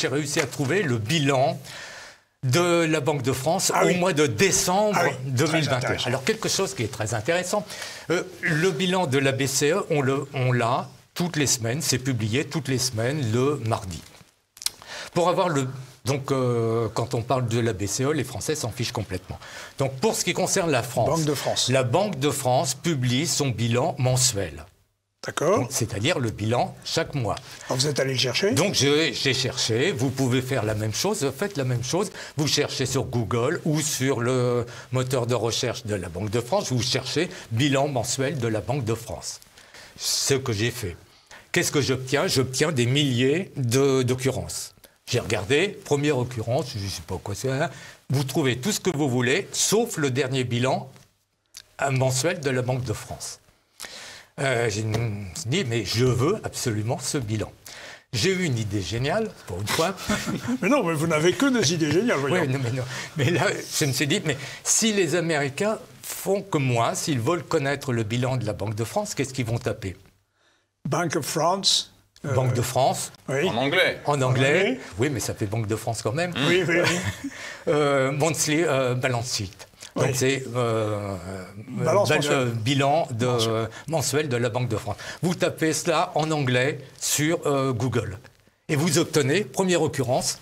réussi à trouver le bilan de la Banque de France au mois de décembre 2021. Alors quelque chose qui est très intéressant, le bilan de la BCE, on l'a toutes les semaines, c'est publié toutes les semaines le mardi. Pour avoir Donc, quand on parle de la BCE, les Français s'en fichent complètement. Donc, pour ce qui concerne la France, la Banque de France publie son bilan mensuel. D'accord. C'est-à-dire le bilan chaque mois. Alors vous êtes allé le chercher ? Donc, j'ai cherché. Vous pouvez faire la même chose. Faites la même chose. Vous cherchez sur Google ou sur le moteur de recherche de la Banque de France. Vous cherchez bilan mensuel de la Banque de France. Ce que j'ai fait. Qu'est-ce que j'obtiens ? J'obtiens des milliers d'occurrences. J'ai regardé, première occurrence, je ne sais pas quoi c'est, vous trouvez tout ce que vous voulez, sauf le dernier bilan mensuel de la Banque de France. J'ai dit, mais je veux absolument ce bilan. J'ai eu une idée géniale, pour une fois. Mais non, mais vous n'avez que des idées géniales, voyons. Oui, non. Mais là, je me suis dit, mais si les Américains font comme moi, s'ils veulent connaître le bilan de la Banque de France, qu'est-ce qu'ils vont taper? Bank of France. Banque de France. Oui. En anglais. En anglais. Oui. Oui, mais ça fait Banque de France quand même. Oui. Monthly balance sheet. Donc Oui. c'est bilan mensuel de la Banque de France. Vous tapez cela en anglais sur Google. Et vous obtenez, première occurrence,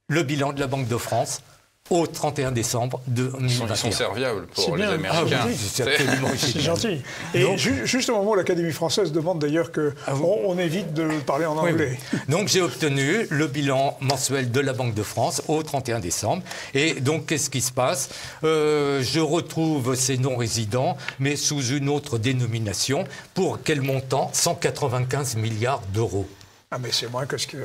le bilan de la Banque de France au 31 décembre 2021. Ils sont serviables pour les bien. Américains. Ah oui, c'est absolument C'est génial. gentil. Et Donc- juste au moment où l'Académie française demande d'ailleurs qu'on évite de parler en Oui, anglais. oui. Donc j'ai obtenu le bilan mensuel de la Banque de France au 31 décembre. Et donc qu'est-ce qui se passe? Je retrouve ces non-résidents, mais sous une autre dénomination. Pour quel montant? 195 milliards d'euros. Ah, mais c'est moins que ce que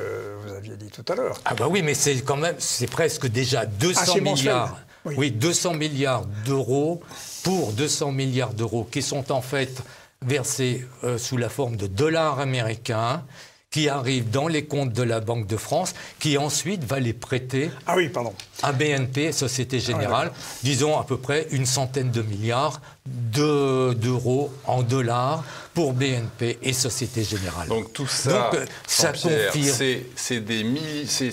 vous aviez dit tout à l'heure. Ah bah oui, mais c'est quand même, c'est presque déjà 200 c'est mensuel. milliards. Oui. Oui, 200 milliards d'euros pour 200 milliards d'euros qui sont en fait versés sous la forme de dollars américains qui arrivent dans les comptes de la Banque de France, qui ensuite va les prêter Ah oui, pardon. à BNP, Société Générale, disons à peu près une centaine de milliards d'euros en dollars pour BNP et Société Générale. Donc tout ça, Donc, ça Jean-Pierre, confirme.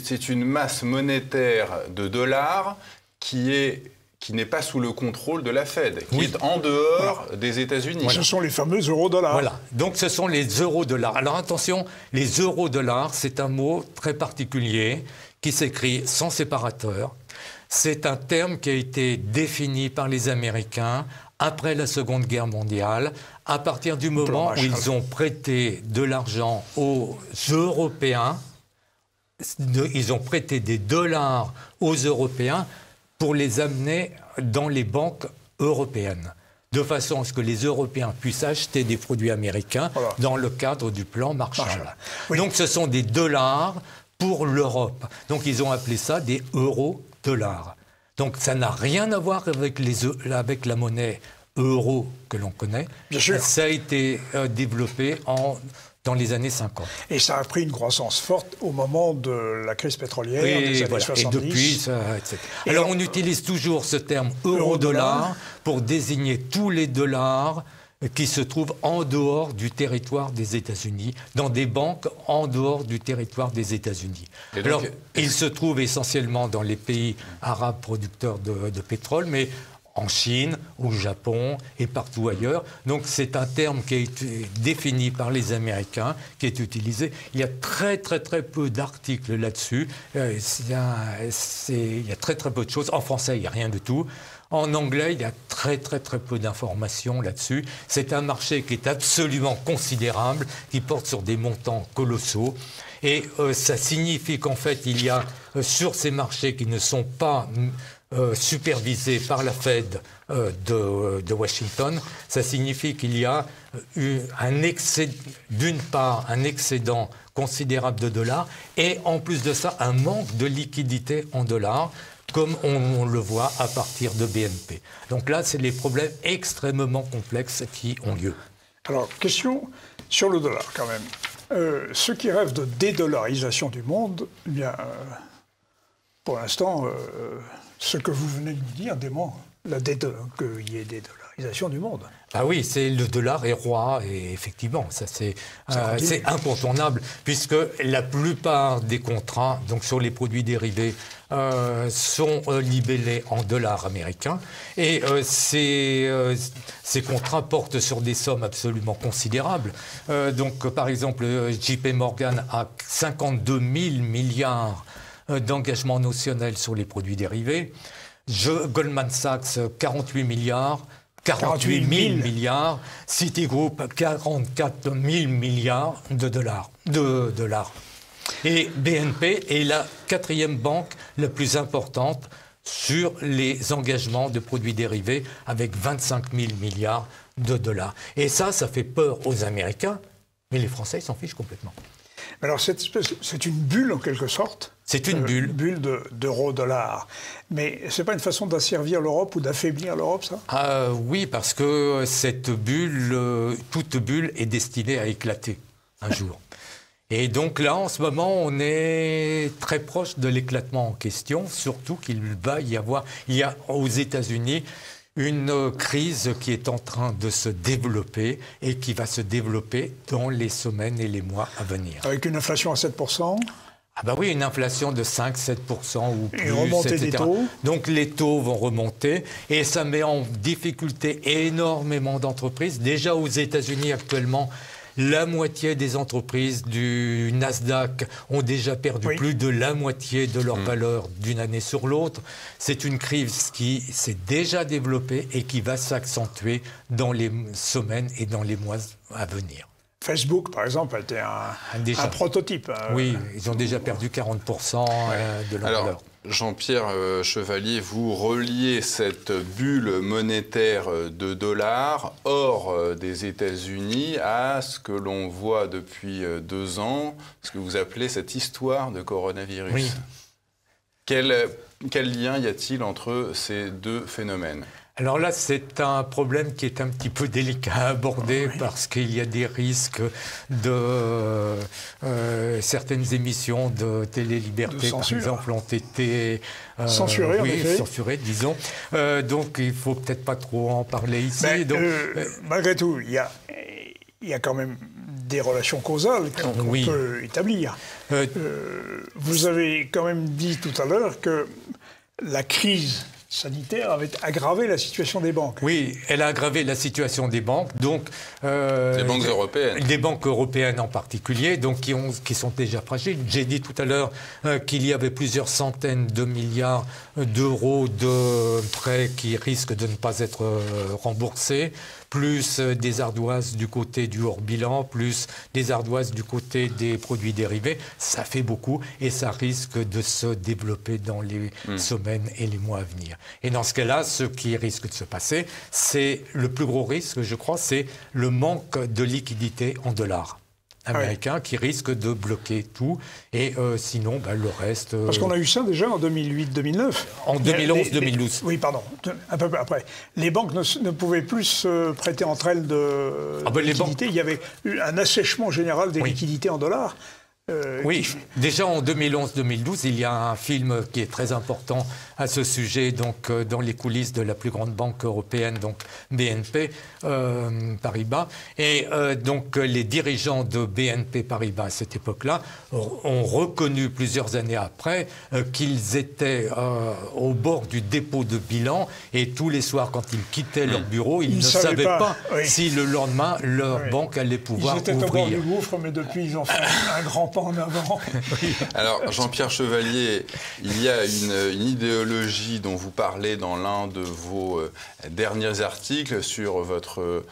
c'est une masse monétaire de dollars qui n'est pas sous le contrôle de la Fed, qui est en dehors des États-Unis. Ce sont les fameux euro-dollars. Voilà, donc ce sont les euro-dollars. Alors attention, les euro-dollars, c'est un mot très particulier qui s'écrit sans séparateur. C'est un terme qui a été défini par les Américains après la Seconde Guerre mondiale, à partir du moment où ils ont prêté de l'argent aux Européens. Ils ont prêté des dollars aux Européens pour les amener dans les banques européennes, de façon à ce que les Européens puissent acheter des produits américains dans le cadre du plan Marshall. Oui. Donc ce sont des dollars pour l'Europe. Donc ils ont appelé ça des euro-dollars. Donc ça n'a rien à voir avec la monnaie euro que l'on connaît. Bien sûr. Ça a été développé dans les années 50. Et ça a pris une croissance forte au moment de la crise pétrolière des années 70. Et depuis, etc. Alors on utilise toujours ce terme euro-dollar pour désigner tous les dollars qui se trouvent en dehors du territoire des États-Unis, dans des banques en dehors du territoire des États-Unis. Alors, ils se trouvent essentiellement dans les pays arabes producteurs de pétrole, mais en Chine, au Japon et partout ailleurs. Donc c'est un terme qui a été défini par les Américains, qui est utilisé. Il y a très peu d'articles là-dessus. Il y a très peu de choses. En français, il n'y a rien du tout. En anglais, il y a très peu d'informations là-dessus. C'est un marché qui est absolument considérable, qui porte sur des montants colossaux. Et ça signifie qu'en fait, il y a sur ces marchés qui ne sont pas supervisés par la Fed de Washington, ça signifie qu'il y a d'une part un excédent considérable de dollars et en plus de ça un manque de liquidité en dollars, comme on le voit à partir de BNP. Donc là, c'est les problèmes extrêmement complexes qui ont lieu. Alors, question sur le dollar quand même. Ceux qui rêvent de dédollarisation du monde, eh bien, pour l'instant, ce que vous venez de nous dire dément qu'il y ait dédollarisation du monde. Ah oui, le dollar est roi, et effectivement, ça c'est incontournable, puisque la plupart des contrats, donc sur les produits dérivés, sont libellés en dollars américains, et ces contrats portent sur des sommes absolument considérables. Donc, par exemple, JP Morgan a 52 000 milliards d'engagements notionnels sur les produits dérivés. Goldman Sachs, 48 milliards. 48 000 milliards, Citigroup 44 000 milliards de dollars. Et BNP est la quatrième banque la plus importante sur les engagements de produits dérivés avec 25 000 milliards de dollars. Et ça fait peur aux Américains, mais les Français s'en fichent complètement. Alors c'est une bulle en quelque sorte. C'est une bulle. Bulle d'euro-dollar. Mais ce n'est pas une façon d'asservir l'Europe ou d'affaiblir l'Europe, ça? Oui, parce que cette bulle, toute bulle est destinée à éclater un jour. Et donc là, en ce moment, on est très proche de l'éclatement en question, surtout qu'il va y avoir, il y a aux États-Unis une crise qui est en train de se développer et qui va se développer dans les semaines et les mois à venir. Avec une inflation à 7%. Ah bah oui, une inflation de 5-7% ou plus, et remonter etc. des taux. Donc les taux vont remonter et ça met en difficulté énormément d'entreprises. Déjà aux États-Unis actuellement, la moitié des entreprises du Nasdaq ont déjà perdu plus de la moitié de leur valeur d'une année sur l'autre. C'est une crise qui s'est déjà développée et qui va s'accentuer dans les semaines et dans les mois à venir. Facebook, par exemple, a été un prototype. Oui, ils ont déjà perdu 40% de leur valeur. Jean-Pierre Chevalier, vous reliez cette bulle monétaire de dollars hors des États-Unis à ce que l'on voit depuis 2 ans, ce que vous appelez cette histoire de coronavirus. Oui. Quel lien y a-t-il entre ces deux phénomènes ? Alors là, c'est un problème qui est un petit peu délicat à aborder parce qu'il y a des risques de certaines émissions de Télé-Liberté, par exemple, ont été censurées, en effet. Censurées, disons. Donc, il ne faut peut-être pas trop en parler ici. Malgré tout, il y a quand même des relations causales qu'on peut établir. Vous avez quand même dit tout à l'heure que la crise sanitaire avait aggravé la situation des banques. Oui, elle a aggravé la situation des banques, donc des banques européennes. Des banques européennes en particulier, donc qui sont déjà fragiles. J'ai dit tout à l'heure qu'il y avait plusieurs centaines de milliards d'euros de prêts qui risquent de ne pas être remboursés, plus des ardoises du côté du hors-bilan, plus des ardoises du côté des produits dérivés. Ça fait beaucoup et ça risque de se développer dans les semaines et les mois à venir. Et dans ce cas-là, ce qui risque de se passer, c'est le plus gros risque, je crois, c'est le manque de liquidité en dollars américains qui risque de bloquer tout et sinon le reste... Parce qu'on a eu ça déjà en 2008-2009. En 2011-2012. Oui, pardon, un peu après. Les banques ne pouvaient plus se prêter entre elles de liquidités. Il y avait eu un assèchement général des liquidités en dollars. Oui, déjà en 2011-2012, il y a un film qui est très important à ce sujet, donc dans les coulisses de la plus grande banque européenne, donc BNP Paribas. Et donc les dirigeants de BNP Paribas à cette époque-là ont reconnu plusieurs années après qu'ils étaient au bord du dépôt de bilan et tous les soirs, quand ils quittaient leur bureau, ils ne savaient pas si le lendemain leur banque allait pouvoir ouvrir. Ils étaient au bord du gouffre, mais depuis ils ont fait un grand pas en avant. Alors, Jean-Pierre Chevalier, il y a une idéologie dont vous parlez dans l'un de vos derniers articles sur votre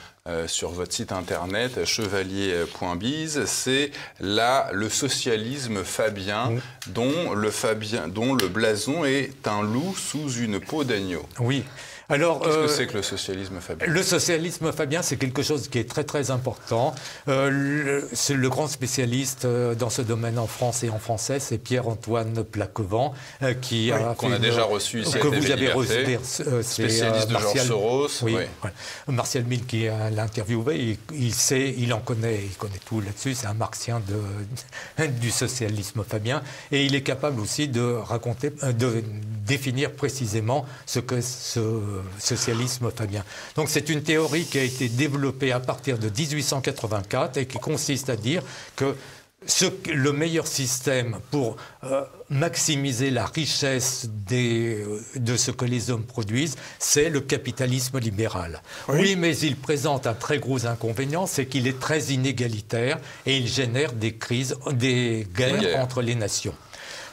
site internet chevalier.biz, c'est le socialisme fabien, dont le blason est un loup sous une peau d'agneau. Oui. Alors, qu'est-ce que c'est que le socialisme fabien ? Le socialisme fabien, c'est quelque chose qui est très très important. C'est le grand spécialiste dans ce domaine en France et en français, c'est Pierre-Antoine Plaquevent, qu'on a déjà reçu ici à TV vous avez reçu, spécialiste de George Soros. Oui. Martial Mille qui l'a interviewé, il connaît tout là-dessus. C'est un marxien du socialisme fabien, et il est capable aussi de définir précisément ce que ce socialisme fabien. Donc c'est une théorie qui a été développée à partir de 1884 et qui consiste à dire que le meilleur système pour maximiser la richesse de ce que les hommes produisent, c'est le capitalisme libéral. Oui, mais il présente un très gros inconvénient, c'est qu'il est très inégalitaire et il génère des guerres entre les nations.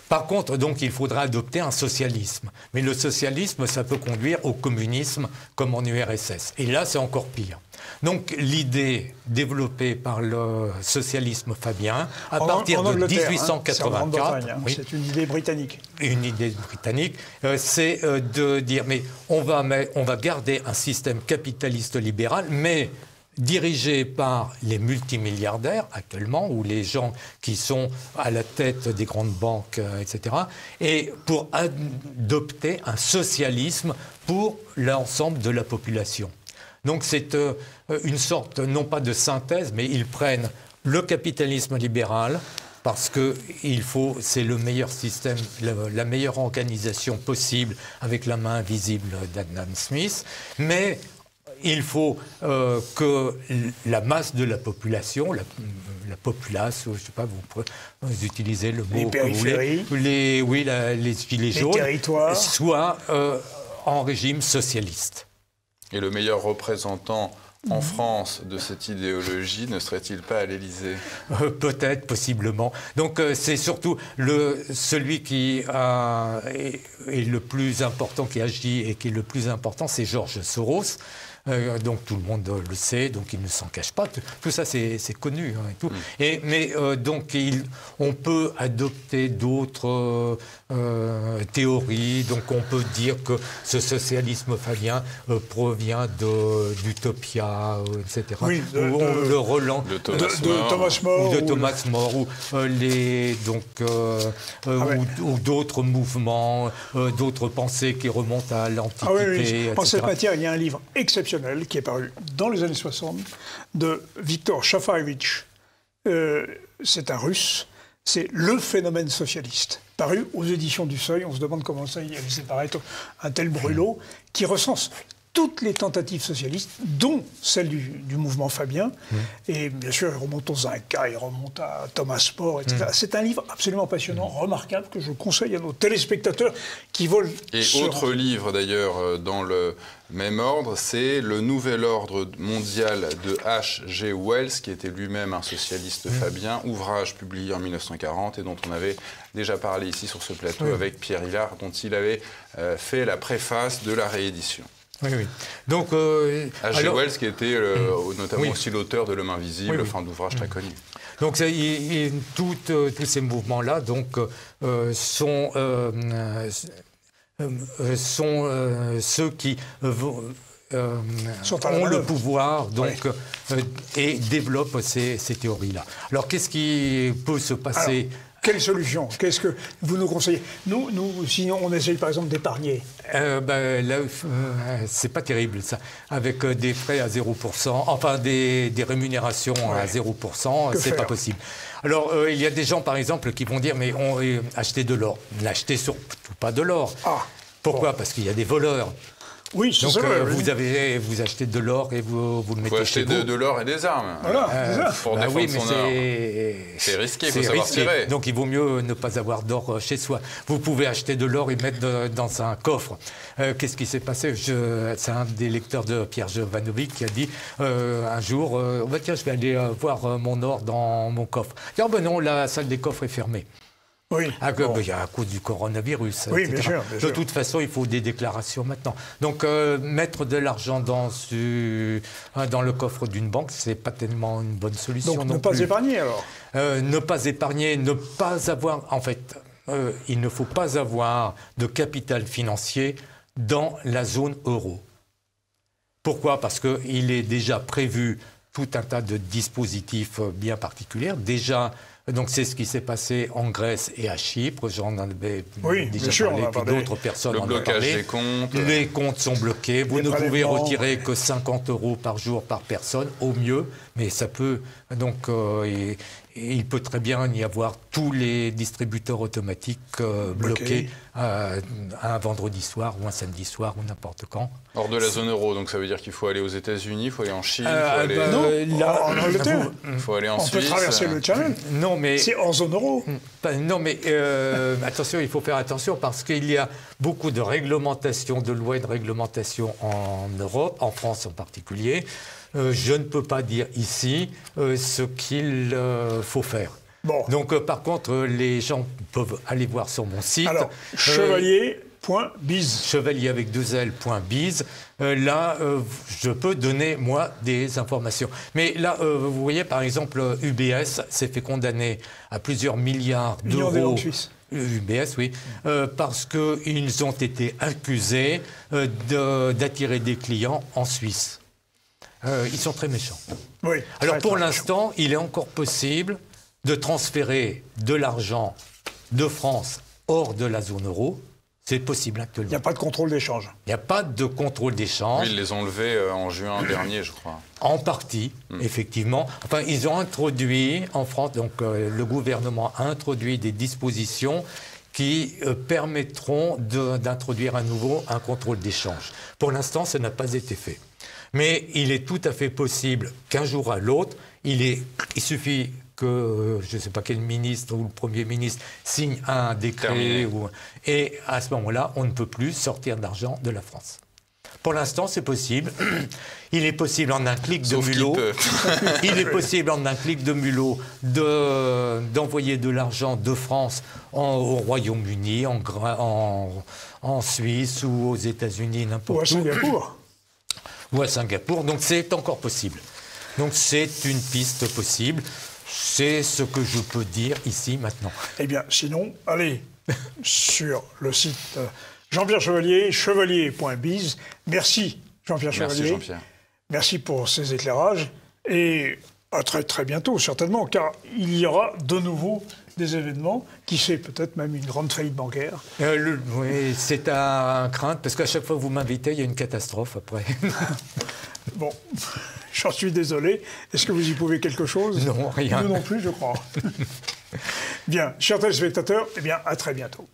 Par contre, donc, il faudra adopter un socialisme. Mais le socialisme, ça peut conduire au communisme, comme en URSS. Et là, c'est encore pire. Donc, l'idée développée par le socialisme fabien, à partir de 1884... c'est une idée britannique. Une idée britannique, c'est de dire, mais on va garder un système capitaliste libéral, mais dirigée par les multimilliardaires actuellement, ou les gens qui sont à la tête des grandes banques, etc., et pour adopter un socialisme pour l'ensemble de la population. Donc c'est une sorte, non pas de synthèse, mais ils prennent le capitalisme libéral, parce que c'est le meilleur système, la meilleure organisation possible avec la main invisible d'Adam Smith, mais il faut que la masse de la population, la populace, je ne sais pas, vous utilisez le mot que vous voulez, les gilets jaunes, soient en régime socialiste. Et le meilleur représentant en France de cette idéologie ne serait-il pas à l'Élysée? Peut-être, possiblement. Donc c'est surtout celui qui est le plus important, qui agit et qui est le plus important, c'est George Soros. Donc tout le monde le sait, donc il ne s'en cache pas. Tout ça, c'est connu. Hein, et tout. Mais donc on peut adopter d'autres théories. Donc on peut dire que ce socialisme fabien provient d'Utopia, etc. Oui, le Roland de Thomas More. Ou de Thomas More, ou d'autres mouvements, d'autres pensées qui remontent à l'Antiquité. Ah oui. En etc. cette matière, il y a un livre exceptionnel qui est paru dans les années 60 de Viktor Shafarevitch. C'est un Russe. C'est Le phénomène socialiste, paru aux éditions du Seuil. On se demande comment ça il a laissé paraître un tel brûlot, qui recense toutes les tentatives socialistes, dont celle du mouvement fabien. Et bien sûr, il remonte aux Zinca, il remonte à Thomas More, etc. C'est un livre absolument passionnant, remarquable, que je conseille à nos téléspectateurs qui veulent... Et autre livre, d'ailleurs, dans le même ordre, c'est Le Nouvel Ordre mondial de H.G. Wells, qui était lui-même un socialiste fabien, ouvrage publié en 1940 et dont on avait déjà parlé ici sur ce plateau avec Pierre Hillard, dont il avait fait la préface de la réédition. Oui. Donc, H.G. Wells, qui était notamment aussi l'auteur de L'Homme Invisible, fin d'ouvrage très connu. Donc, tous ces mouvements-là sont ceux qui ont le pouvoir et développent ces théories-là. Alors, qu'est-ce qui peut se passer ? Quelle solution? Qu'est-ce que vous nous conseillez? Nous, sinon, on essaye par exemple d'épargner. Là, c'est pas terrible, ça. Avec des frais à 0%, enfin des rémunérations à 0%, c'est pas possible. Alors, il y a des gens, par exemple, qui vont dire, mais achetez de l'or. N'achetez surtout pas de l'or. Pourquoi? Parce qu'il y a des voleurs. Oui, c'est ça. Vous achetez de l'or et vous le mettez chez vous. De l'or et des armes. Voilà, pour défendre son or. C'est risqué, il faut savoir tirer. Donc il vaut mieux ne pas avoir d'or chez soi. Vous pouvez acheter de l'or et mettre dans un coffre. Qu'est-ce qui s'est passé? C'est un des lecteurs de Pierre Jovanovic qui a dit un jour, tiens, je vais aller voir mon or dans mon coffre. Non, la salle des coffres est fermée. Oui. À cause du coronavirus. Oui, etc. bien sûr. De toute façon, il faut des déclarations maintenant. Donc, mettre de l'argent dans le coffre d'une banque, c'est pas tellement une bonne solution. Donc, ne pas épargner alors. Ne pas épargner, ne pas avoir. En fait, il ne faut pas avoir de capital financier dans la zone euro. Pourquoi? Parce qu'il est déjà prévu tout un tas de dispositifs bien particuliers. Déjà. Donc c'est ce qui s'est passé en Grèce et à Chypre. J'en avais déjà parlé, puis d'autres personnes en ont parlé. Le blocage des comptes. Les comptes sont bloqués. Vous ne pouvez retirer que 50 € par jour par personne, au mieux. Mais ça peut... Donc il peut très bien y avoir tous les distributeurs automatiques bloqués un vendredi soir ou un samedi soir ou n'importe quand. Hors de la zone euro, donc ça veut dire qu'il faut aller aux États-Unis, il faut aller en Chine, en Angleterre. Il faut aller en Suisse. On peut traverser le Channel. Non, mais c'est en zone euro. Non, mais attention, il faut faire attention parce qu'il y a beaucoup de réglementations, de lois et de réglementations en Europe, en France en particulier. Je ne peux pas dire ici ce qu'il faut faire. Bon. Donc, par contre, les gens peuvent aller voir sur mon site. Alors, chevalier.biz. Chevalier avec 2L.biz. Là, je peux donner, moi, des informations. Mais là, vous voyez, par exemple, UBS s'est fait condamner à plusieurs milliards d'euros. UBS, oui, parce qu'ils ont été accusés d'attirer des clients en Suisse. ils sont très méchants. Oui. Alors très, pour très l'instant, il est encore possible de transférer de l'argent de France hors de la zone euro. C'est possible Il actuellement. n'y a pas de contrôle d'échange. Il n'y a pas de contrôle d'échange. Oui, ils les ont levés en juin dernier, je crois. En partie, effectivement. Enfin, ils ont introduit en France, donc le gouvernement a introduit des dispositions qui permettront d'introduire à nouveau un contrôle d'échange. Pour l'instant, ça n'a pas été fait. Mais il est tout à fait possible qu'un jour à l'autre, il suffit que, je ne sais pas quel ministre ou le Premier ministre signe un décret, et à ce moment-là, on ne peut plus sortir d'argent de la France. Pour l'instant, c'est possible. Il est possible en un clic de mulot. Il est possible en un clic de mulot d'envoyer de l'argent de France au Royaume-Uni, en Suisse ou aux États-Unis, n'importe où. Ou à Singapour. Ou à Singapour. Donc c'est encore possible. Donc c'est une piste possible. C'est ce que je peux dire ici maintenant. Eh bien, sinon, allez sur le site Jean-Pierre Chevalier, chevalier.biz. Merci Jean-Pierre Chevalier. Merci Jean-Pierre. Merci pour ces éclairages. Et à très très bientôt, certainement, car il y aura de nouveau des événements, qui sait, peut-être même une grande faillite bancaire. Oui, c'est à craindre, parce qu'à chaque fois que vous m'invitez, il y a une catastrophe après. Bon, j'en suis désolé. Est-ce que vous y pouvez quelque chose? Non, rien. Nous non plus, je crois. Bien, chers téléspectateurs, eh bien, à très bientôt.